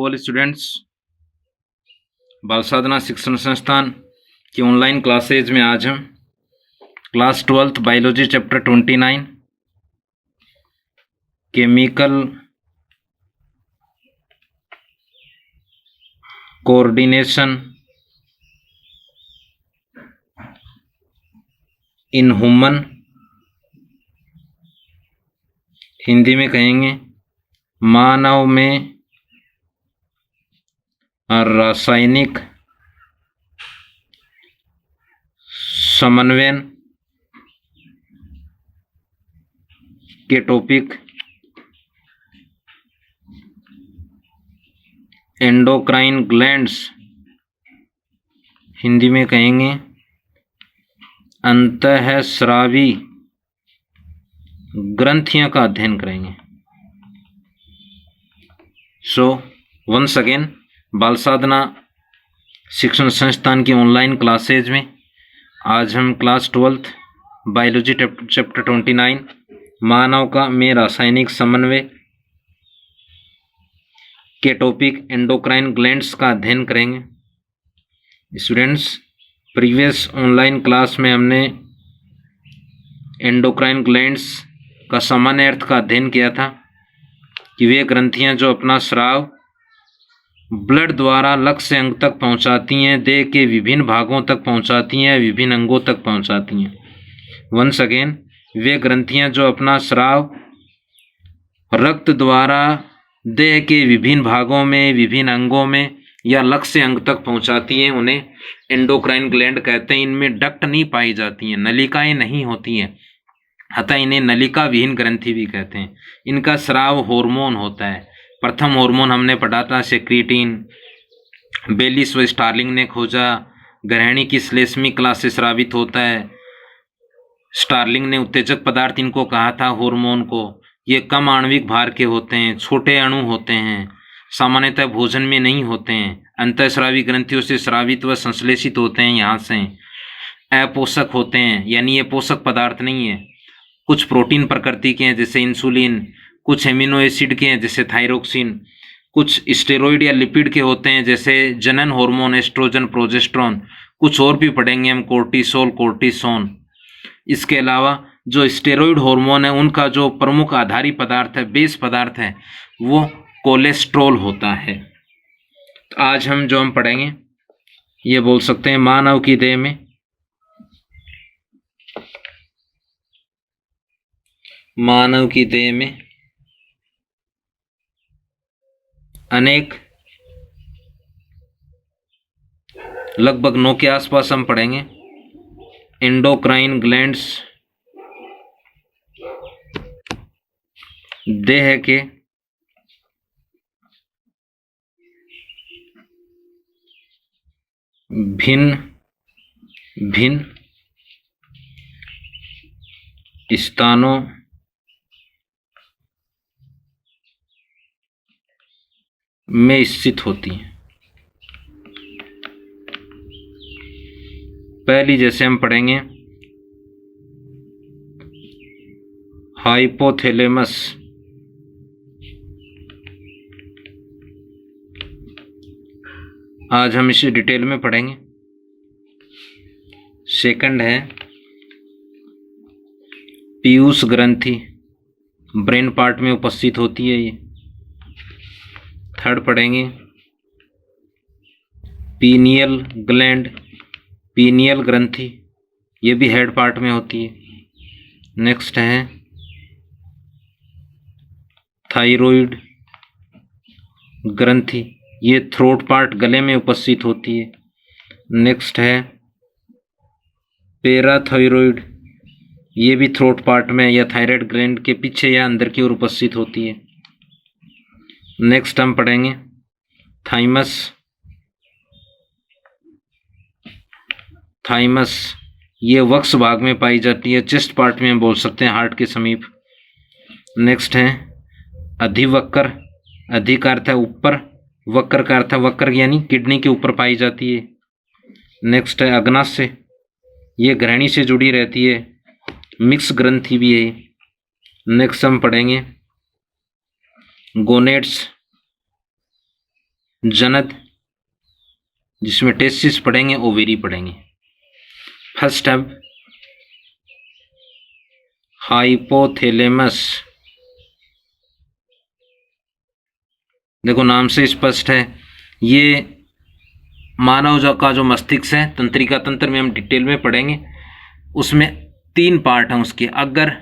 All students. बाल साधना शिक्षण संस्थान की ऑनलाइन क्लासेज में आज हम class 12th biology chapter 29 chemical coordination in human, Hindi में कहेंगे मानव में रासायनिक समन्वय के टॉपिक एंडोक्राइन ग्लैंड्स, हिंदी में कहेंगे अंतःस्रावी ग्रंथियों का अध्ययन करेंगे। सो वंस अगेन बाल साधना शिक्षण संस्थान की ऑनलाइन क्लासेज में आज हम क्लास 12th बायोलॉजी चैप्टर 29 मानव का में रासायनिक समन्वय के टॉपिक एंडोक्राइन ग्लैंड्स का अध्ययन करेंगे। स्टूडेंट्स, प्रीवियस ऑनलाइन क्लास में हमने एंडोक्राइन ग्लैंड्स का सामान्य अर्थ का अध्ययन किया था कि वे ग्रंथियां जो अपना स्राव ब्लड द्वारा लक्ष्य अंग तक पहुंचाती हैं, देह के विभिन्न भागों तक पहुंचाती हैं, विभिन्न अंगों तक पहुंचाती हैं। वंस अगेन, वे ग्रंथियां जो अपना स्राव रक्त द्वारा देह के विभिन्न भागों में, विभिन्न अंगों में या लक्ष्य अंग तक पहुंचाती हैं, उन्हें एंडोक्राइन ग्लैंड कहते हैं। इनमें डक्ट नहीं पाई जाती हैं, नलिकाएं नहीं होती हैं, अतः इन्हें नलिका विहीन ग्रंथि भी कहते हैं। इनका स्राव हार्मोन होता है। प्रथम हार्मोन हमने पढ़ा था सेक्रीटिन, बेलिस व स्टार्लिंग ने खोजा। ग्रहणी की श्लेष्मी क्लास से स्रावित होता है। स्टार्लिंग ने उत्तेजक पदार्थ इनको कहा था हार्मोन को। ये कम आणविक भार के होते हैं, छोटे अणु होते हैं, सामान्यतः भोजन में नहीं होते हैं, अंतःस्रावी ग्रंथियों से स्रावित व संश्लेषित होते हैं। यहाँ से अपोषक होते हैं, यानी ये पोषक पदार्थ नहीं है। कुछ प्रोटीन प्रकृति के हैं जैसे इंसुलिन, कुछ एमिनो एसिड के हैं जैसे थायरोक्सिन, कुछ स्टेरॉइड या लिपिड के होते हैं जैसे जनन हार्मोन, एस्ट्रोजन, प्रोजेस्टेरोन, कुछ और भी पढ़ेंगे हम, कोर्टिसोल, कोर्टिसोन। इसके अलावा जो स्टेरॉइड हार्मोन है उनका जो प्रमुख आधारी पदार्थ है, बेस पदार्थ है, वो कोलेस्ट्रॉल होता है। तो आज हम पढ़ेंगे ये बोल सकते हैं मानव की देह में अनेक, लगभग 9 के आसपास हम पढ़ेंगे एंडोक्राइन ग्लैंड्स देह के भिन्न भिन्न स्थानों में स्थित होती हैं। पहली जैसे हम पढ़ेंगे हाइपोथैलेमस, आज हम इसे डिटेल में पढ़ेंगे। सेकंड है पीयूष ग्रंथि, ब्रेन पार्ट में उपस्थित होती है ये। थर्ड पढ़ेंगे पीनियल ग्लैंड, पीनियल ग्रंथि, ये भी हेड पार्ट में होती है। नेक्स्ट है थायराइड ग्रंथि, ये थ्रोट पार्ट, गले में उपस्थित होती है। नेक्स्ट है पैराथायरॉइड, ये भी थ्रोट पार्ट में या थायराइड ग्लैंड के पीछे या अंदर की ओर उपस्थित होती है। नेक्स्ट हम पढ़ेंगे थाइमस, थाइमस ये वक्ष भाग में पाई जाती है, चेस्ट पार्ट में हम बोल सकते हैं, हार्ट के समीप। नेक्स्ट है अधिवक्र, अधि का अर्थ है ऊपर, वक्र का अर्थ है वक्र यानी किडनी के ऊपर पाई जाती है। नेक्स्ट है अग्नाशय, ये ग्रहणी से जुड़ी रहती है, मिक्स ग्रंथि भी है। नेक्स्ट हम पढ़ेंगे गोनेड्स, जनद, जिसमें टेस्टिस पढ़ेंगे, ओवेरी पढ़ेंगे। फर्स्ट है हाइपोथैलेमस। देखो नाम से स्पष्ट है, ये मानव का जो मस्तिष्क है, तंत्रिका तंत्र में हम डिटेल में पढ़ेंगे। उसमें 3 पार्ट हैं उसके, अग्र,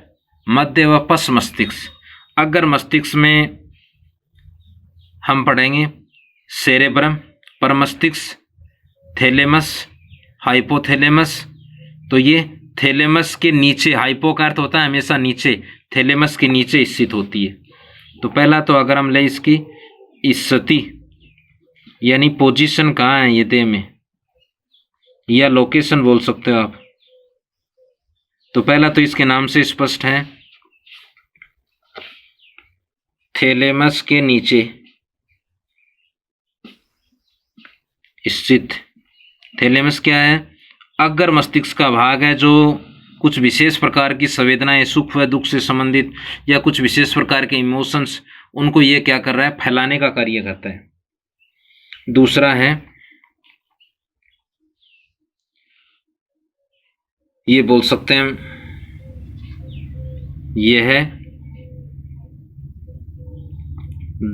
मध्य व पश्च मस्तिष्क। अग्र मस्तिष्क में हम पढ़ेंगे सेरेब्रम, परमस्तिष्क, थैलेमस, हाइपोथैलेमस। तो ये थैलेमस के नीचे, हाइपो का अर्थ होता है हमेशा नीचे, थैलेमस के नीचे स्थित होती है। तो पहला तो अगर हम ले इसकी स्थिति यानी पोजीशन कहाँ है ये देह में, या लोकेशन बोल सकते हो आप। तो पहला तो इसके नाम से स्पष्ट है, थैलेमस के नीचे स्थित। थैलेमस क्या है? अग्र मस्तिष्क का भाग है जो कुछ विशेष प्रकार की संवेदनाएं, सुख व दुख से संबंधित या कुछ विशेष प्रकार के इमोशंस, उनको ये क्या कर रहा है, फैलाने का कार्य करता है। दूसरा है, ये बोल सकते हैं, ये है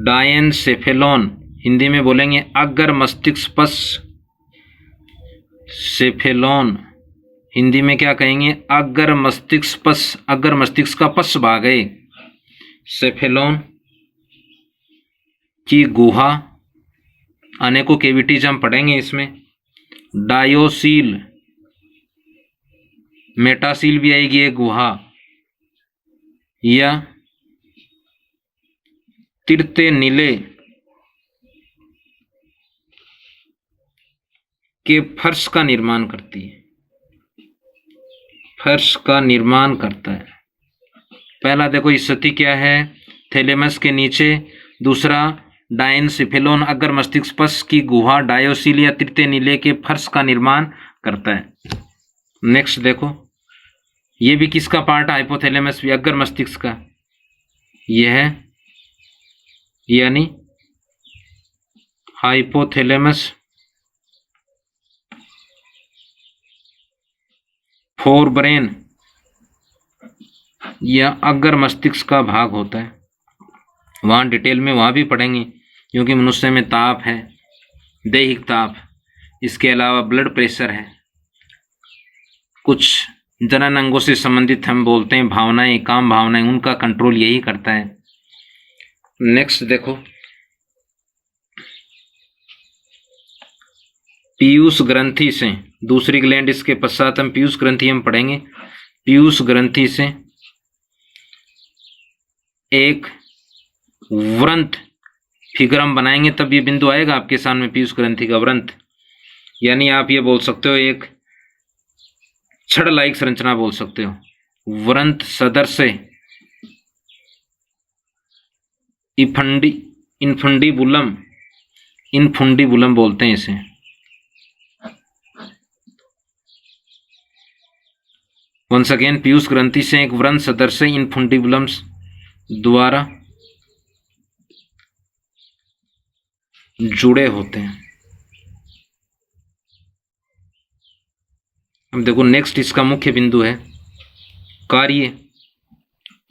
डायनसेफेलॉन, हिंदी में बोलेंगे अग्र मस्तिष्क पश्च सेफेलॉन, हिंदी में क्या कहेंगे, अग्र मस्तिष्क पश्च, अग्र मस्तिष्क का पश्च भाग है सेफेलॉन की गुहा। अनेकों केविटीज हम पढ़ेंगे इसमें। डायोसील, मेटासील भी आएगी एक गुहा, या तिरते नीले के फर्श का निर्माण करती है, फर्श का निर्माण करता है। पहला देखो स्थिति क्या है, थैलेमस के नीचे। दूसरा डायनसेफेलॉन अग्र मस्तिष्क पश्च की गुहा डायोसील या तृतीय नीले के फर्श का निर्माण करता है। नेक्स्ट देखो, ये भी किसका पार्ट है, हाइपोथैलेमस भी अग्र मस्तिष्क का। यह है यानी हाइपोथैलेमस फोर ब्रेन या अग्र मस्तिष्क का भाग होता है। वहाँ डिटेल में वहाँ भी पढ़ेंगे, क्योंकि मनुष्य में ताप है, दैहिक ताप, इसके अलावा ब्लड प्रेशर है, कुछ जनन अंगों से संबंधित हम बोलते हैं भावनाएं, काम भावनाएं, उनका कंट्रोल यही करता है। नेक्स्ट देखो, पीयूष ग्रंथि से, दूसरी ग्लैंड इसके पश्चात हम पीयूष ग्रंथि हम पढ़ेंगे। पीयूष ग्रंथि से एक व्रंत फिगर हम बनाएंगे, तब ये बिंदु आएगा आपके सामने, पीयूष ग्रंथि का व्रंत, यानी आप ये बोल सकते हो एक छड़ लाइक संरचना बोल सकते हो। व्रंत सदृश इनफंडीबुलम, इनफुंडीबुलम बोलते हैं इसे। वंस अगेन, पीयूष ग्रंथि से एक व्रंत सदृश इनफुंडीबुलम द्वारा जुड़े होते हैं। अब देखो नेक्स्ट इसका मुख्य बिंदु है कार्य।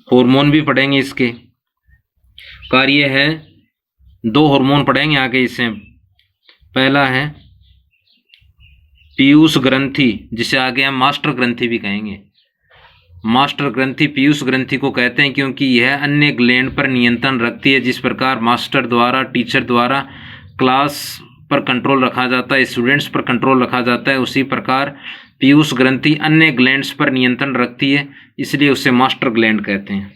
हार्मोन भी पढ़ेंगे इसके। कार्य है, 2 हार्मोन पढ़ेंगे आगे इससे। पहला है पीयूष ग्रंथि, जिसे आगे हम मास्टर ग्रंथि भी कहेंगे। मास्टर ग्रंथि पीयूष ग्रंथि को कहते हैं क्योंकि यह अन्य ग्लैंड पर नियंत्रण रखती है। जिस प्रकार मास्टर द्वारा, टीचर द्वारा क्लास पर कंट्रोल रखा जाता है, स्टूडेंट्स पर कंट्रोल रखा जाता है, उसी प्रकार पीयूष ग्रंथि अन्य ग्लैंड्स पर नियंत्रण रखती है, इसलिए उसे मास्टर ग्लैंड कहते हैं।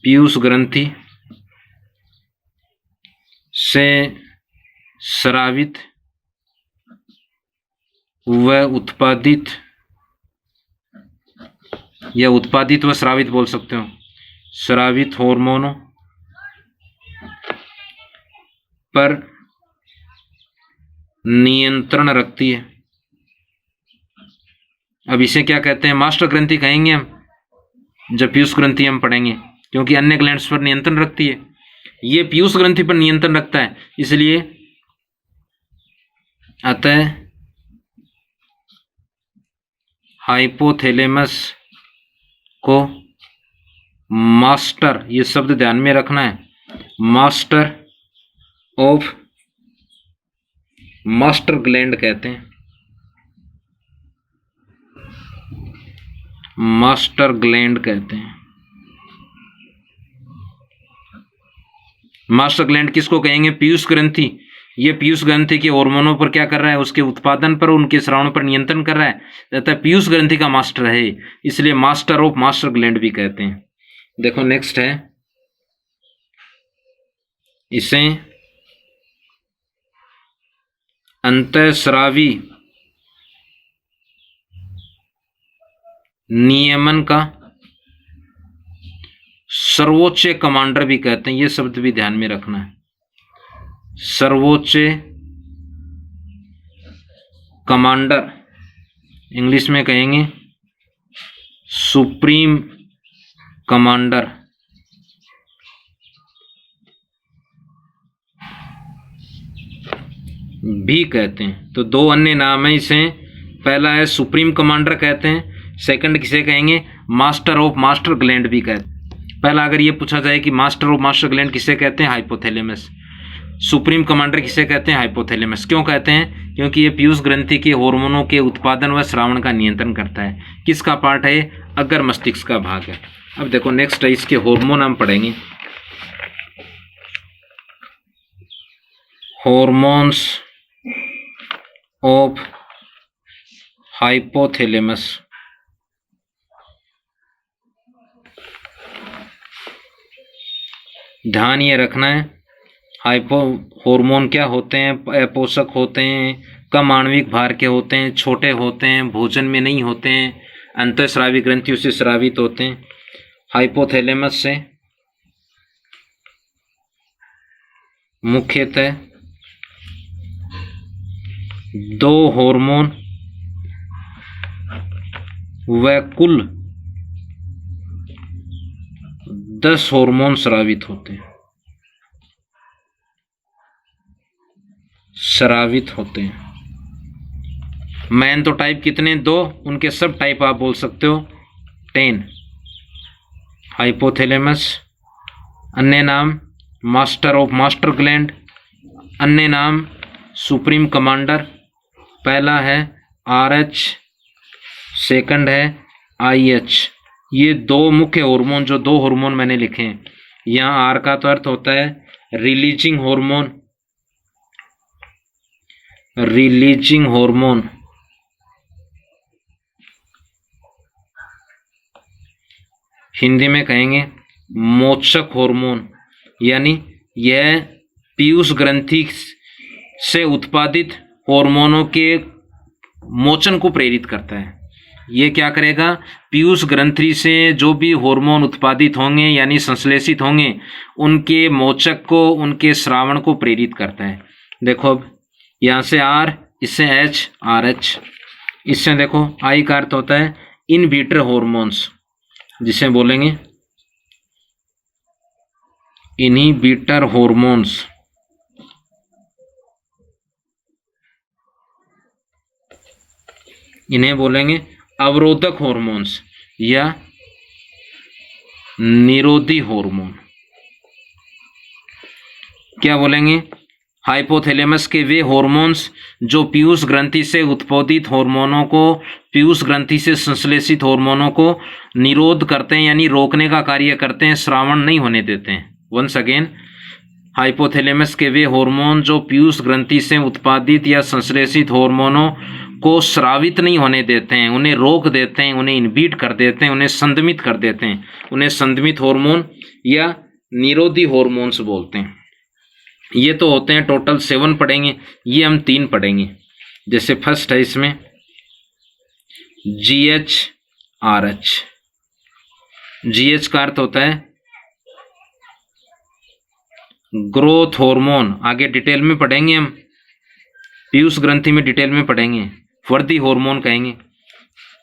पीयूष ग्रंथि से स्रावित व उत्पादित, या उत्पादित व स्रावित बोल सकते हो, स्रावित हार्मोनों पर नियंत्रण रखती है। अब इसे क्या कहते हैं, मास्टर ग्रंथि कहेंगे हम जब पीयूष ग्रंथि हम पढ़ेंगे, क्योंकि अन्य ग्लैंड्स पर नियंत्रण रखती है। ये पीयूष ग्रंथि पर नियंत्रण रखता है, इसलिए अतः हाइपोथैलेमस को मास्टर, ये शब्द ध्यान में रखना है, मास्टर ऑफ मास्टर ग्लैंड कहते हैं, मास्टर ग्लैंड कहते हैं। मास्टर ग्लैंड किसको कहेंगे? पीयूष ग्रंथि। ये पीयूष ग्रंथि के हार्मोनों पर क्या कर रहा है? उसके उत्पादन पर, उनके स्रावण पर नियंत्रण कर रहा है, तथा पीयूष ग्रंथि का मास्टर है, इसलिए मास्टर ऑफ मास्टर ग्लैंड भी कहते हैं। देखो नेक्स्ट है, इसे अंतःस्रावी नियमन का सर्वोच्च कमांडर भी कहते हैं। ये शब्द भी ध्यान में रखना है, सर्वोच्च कमांडर, इंग्लिश में कहेंगे सुप्रीम कमांडर। भी कहते हैं। तो दो अन्य नाम है इसे, पहला है सुप्रीम कमांडर कहते हैं, सेकंड किसे कहेंगे? मास्टर ऑफ मास्टर ग्लैंड भी कहते हैं। पहला अगर ये पूछा जाए कि मास्टर ऑफ मास्टर ग्लैंड किसे कहते हैं? हाइपोथैलेमस। सुप्रीम कमांडर किसे कहते हैं? हाइपोथैलेमस। क्यों कहते हैं? क्योंकि ये पीयूष ग्रंथि के हार्मोनों के उत्पादन व स्रावण का नियंत्रण करता है। किसका पार्ट है? अग्र मस्तिष्क का भाग है। अब देखो नेक्स्ट है, इसके हार्मोन हम पढ़ेंगे। Hormones of hypothalamus. ध्यान ये रखना है, हाइपो हार्मोन क्या होते हैं? अपोषक होते हैं, कम आणविक भार के होते हैं, छोटे होते हैं, भोजन में नहीं होते हैं, अंतःस्रावी ग्रंथियों से स्रावित होते हैं। हाइपोथैलेमस से मुख्यतः दो हार्मोन व कुल 10 हार्मोन स्रावित होते हैं, मैन तो टाइप कितने? 2, उनके सब टाइप आप बोल सकते हो 10। हाइपोथैलेमस, अन्य नाम मास्टर ऑफ मास्टर ग्लैंड, अन्य नाम सुप्रीम कमांडर। पहला है RH, सेकंड है IH। ये दो मुख्य हार्मोन, जो दो हार्मोन मैंने लिखे हैं, यहाँ R का तो अर्थ होता है releasing hormone, releasing hormone, Hindi में कहेंगे मोचक हार्मोन, यानी यह पीयूष ग्रंथि से उत्पादित हार्मोनों के मोचन को प्रेरित करता है। ये क्या करेगा? पीयूष ग्रंथि से जो भी हार्मोन उत्पादित होंगे यानी संश्लेषित होंगे, उनके मोचक को, उनके स्रावण को प्रेरित करता है। देखो अब यहाँ से R, इससे H, RH, इससे देखो I का अर्थ होता है इन विट्रो हॉर्मोन्स, जिसे बोलेंगे इनहिबिटर हॉर्मोन्स। इन्हें बोलेंगे अवरोधक हॉर्मोन्स या निरोधी हार्मोन। क्या बोलेंगे? हाइपोथैलेमस के वे हार्मोन्स जो पीयूष ग्रंथि से उत्पादित हार्मोनों को, पीयूष ग्रंथि से संश्लेषित हार्मोनों को निरोध करते हैं, यानी रोकने का कार्य करते हैं, स्रावण नहीं होने देते हैं। वंस अगेन, हाइपोथैलेमस के वे हार्मोन जो पीयूष ग्रंथि से उत्पादित या संश्लेषित हार्मोनों को स्रावित नहीं होने देते हैं, उन्हें रोक देते हैं, उन्हें इनहिबिट कर देते हैं, उन्हें संदमित कर देते हैं, उन्हें संदमित हार्मोन या निरोधी हार्मोन्स बोलते हैं। ये तो होते हैं टोटल 7 पढ़ेंगे, ये हम 3 पढ़ेंगे। जैसे फर्स्ट है इसमें GH/RH। GH का अर्थ होता है ग्रोथ हार्मोन, आगे डिटेल में पढ़ेंगे हम, पीयूष ग्रंथि में डिटेल में पढ़ेंगे, वर्दी हार्मोन कहेंगे।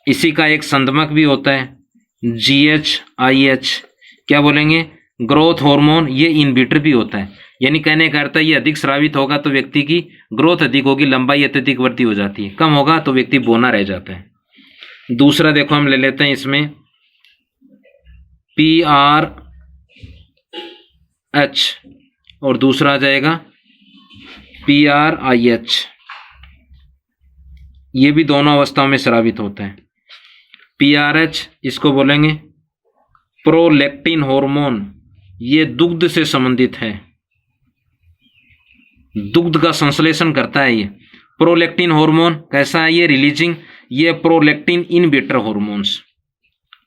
इसी का एक संदमक भी होता है GH/IH, क्या बोलेंगे? Growth hormone. ये इनहिबिटर भी होता है, यानी कहने का अर्थ है ये अधिक स्रावित होगा तो व्यक्ति की ग्रोथ अधिक होगी, लंबाई अत्यधिक वृद्धि हो जाती है, कम होगा तो व्यक्ति बौना रह जाता है। दूसरा देखो हम ले लेते हैं इसमें PRH और दूसरा आ जाएगा PRIH। ये भी दोनों अवस्थाओं में स्रावित होता है। PRH इसको बोलेंगे प्रोलैक्टिन हार्मोन, ये दुग्ध से संबंधित है, दुग्ध का संश्लेषण करता है ये। प्रोलैक्टिन हार्मोन कैसा है ये? रिलीजिंग, ये प्रोलैक्टिन इनहिबिटर हार्मोन्स।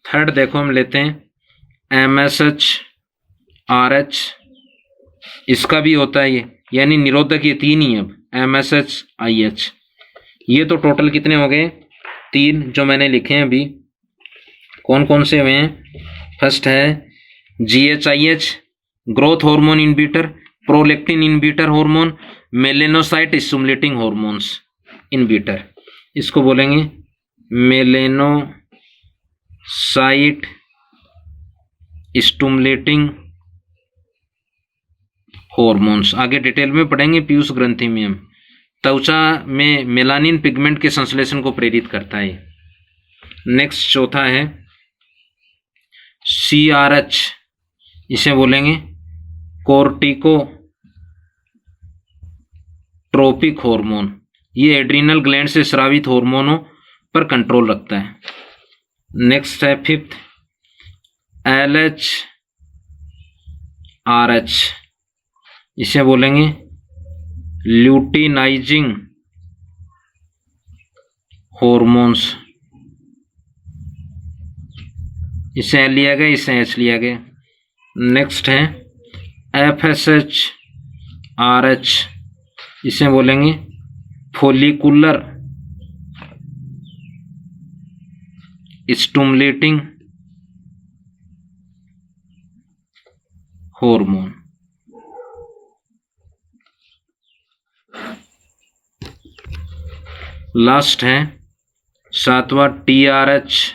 थर्ड देखो हम लेते हैं MSH-RH, इसका भी होता है ये, यानी निरोधक ये तीन ही अब MSH-IH। ये तो टोटल कितने हो गए? 3 जो मैंने लिखे हैं अभी। कौन कौन से हुए हैं? फर्स्ट है GHIH growth hormone inhibitor, prolactin inhibitor hormone, melanocyte stimulating hormones inhibitor, इसको बोलेंगे मेलेनोसाइट स्टिमुलेटिंग हार्मोन्स। आगे डिटेल में पढ़ेंगे पीयूष ग्रंथि में हम। त्वचा में मेलानिन पिगमेंट के संश्लेषण को प्रेरित करता है। नेक्स्ट चौथा है CRH, इसे बोलेंगे कोर्टिकोट्रोपिक हार्मोन, ये एड्रीनल ग्लैंड से स्रावित हार्मोनों पर कंट्रोल रखता है। नेक्स्ट है फिफ्थ LHRH, इसे बोलेंगे ल्यूटिनाइजिंग हार्मोन्स, इसे L लिया गया, इसे H लिया गया। नेक्स्ट है FSH-RH, इसे बोलेंगे फोलिकुलर स्टिमुलेटिंग हार्मोन। लास्ट है सातवां TRH,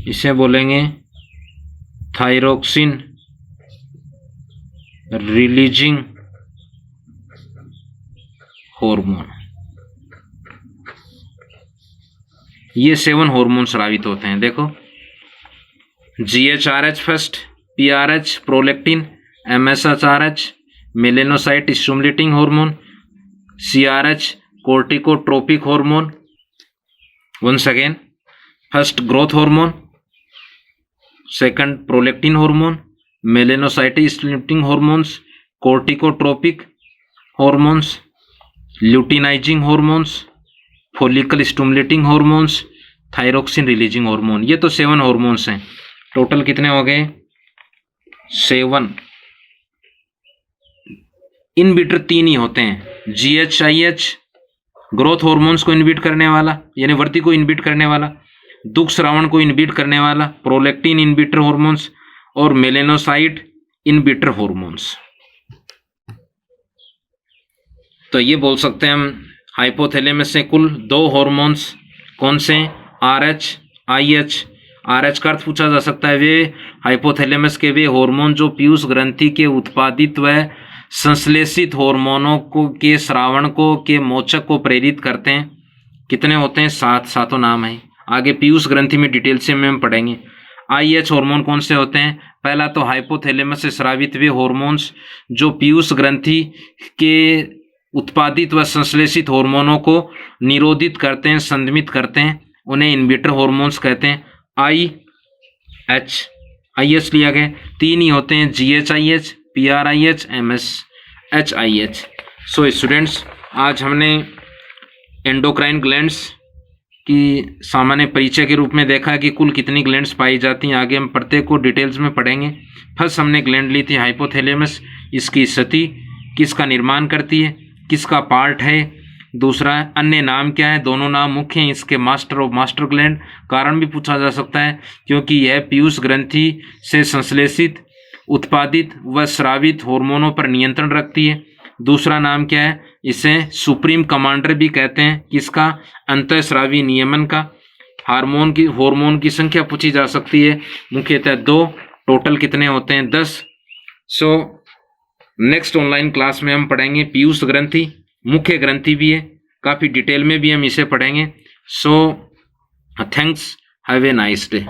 इसे बोलेंगे थायरोक्सिन रिलीजिंग हार्मोन। ये 7 हार्मोन स्रावित होते हैं। देखो GHRH first, PRH prolactin, MSHRH melanocyte stimulating hormone, CRH corticotropic hormone. Once again, first growth hormone, second prolactin hormone, melanocyte stimulating hormones, corticotropic hormones, luteinising hormones, follicle stimulating hormones, thyroxine releasing hormone. ये तो 7 hormones हैं। Total कितने हो गए? 7। Inhibitor 3 ही होते हैं, GHIH growth hormones को inhibit करने वाला, यानी वृद्धि को इनहिबिट करने वाला, दुग्ध श्रावण को इनहिबिट करने वाला प्रोलैक्टिन इनहिबिटर हार्मोन्स, और मेलेनोसाइट इनहिबिटर हार्मोन्स। तो ये बोल सकते हैं हम हाइपोथैलेमस से कुल 2 हार्मोन्स कौन से? RH, IH। RH का अर्थ पूछा जा सकता है वे हाइपोथैलेमस के वे हार्मोन जो पीयूष ग्रंथि के उत्पादित व संश्लेषित हार्मोनों को के श्रावण को के मोचक को प्रेरित करते हैं। कितने होते हैं? 7। 7 नाम है। आगे पीयूष ग्रंथि में डिटेल से हम पढ़ेंगे। IH हार्मोन कौन से होते हैं? पहला तो हाइपोथैलेमस से स्रावित वे हार्मोन्स जो पीयूष ग्रंथि के उत्पादित व संश्लेषित हार्मोनों को निरोधित करते हैं, संदमित करते हैं, उन्हें इनहिबिटर हार्मोन्स कहते हैं। IH लिया गया। 3 ही होते हैं, GHIH, PRIH, MSHIH। So students, आज हमने एंडोक्राइन ग्लैंड्स की सामान्य परिचय के रूप में देखा कि कुल कितनी ग्लैंड्स पाई जाती हैं। आगे हम प्रत्येक को डिटेल्स में पढ़ेंगे। फर्स्ट हमने ग्लैंड ली थी हाइपोथैलेमस, इसकी स्थिति, किसका निर्माण करती है, किसका पार्ट है। दूसरा अन्य नाम क्या है, दोनों नाम मुख्य हैं इसके, मास्टर और मास्टर ग्लैंड। कारण भी पूछा जा सकता है क्योंकि यह पीयूष ग्रंथि से संश्लेषित, उत्पादित व स्रावित हार्मोनों पर नियंत्रण रखती है। दूसरा नाम क्या है, इसे सुप्रीम कमांडर भी कहते हैं, किसका? अंतःस्रावी नियमन का। हार्मोन की संख्या पूछी जा सकती है, मुख्यतः 2। टोटल कितने होते हैं? 10। सो नेक्स्ट ऑनलाइन क्लास में हम पढ़ेंगे पीयूष ग्रंथि, मुख्य ग्रंथि भी है, काफ़ी डिटेल में भी हम इसे पढ़ेंगे। So thanks, have a nice day.